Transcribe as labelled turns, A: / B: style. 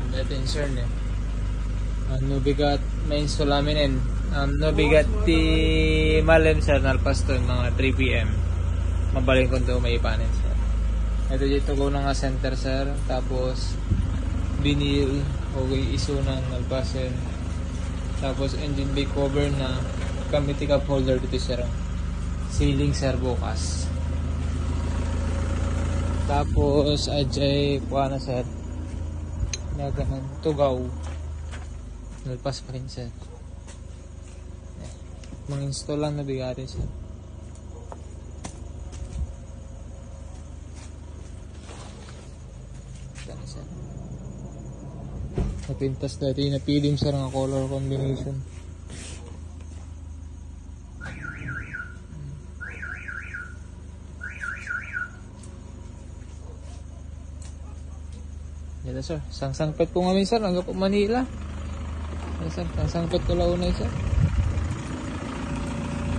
A: Ito yung sir niya. Ano bigat main sulaminin. No bigat ti malam sir nalpas to mga 3 PM. Mabalin ko to may ipanin sir. Ito dito ko na nga center sir. Tapos vinyl okay iso ng nalpasin. Tapos engine bay cover na gamit cup holder dito sir. Ceiling sir bukas. Tapos ajay kuha na sir. Nagaman tugaw. Nalpas pa rin sir. Mag-install lang na bigari sir. Saan sir? Napintas dati napilim sir ang color combination. Yan sir. Sangsangpet ko ngayon sir. Hanggang po Manila. Sir, sangsangpet ko launay sir.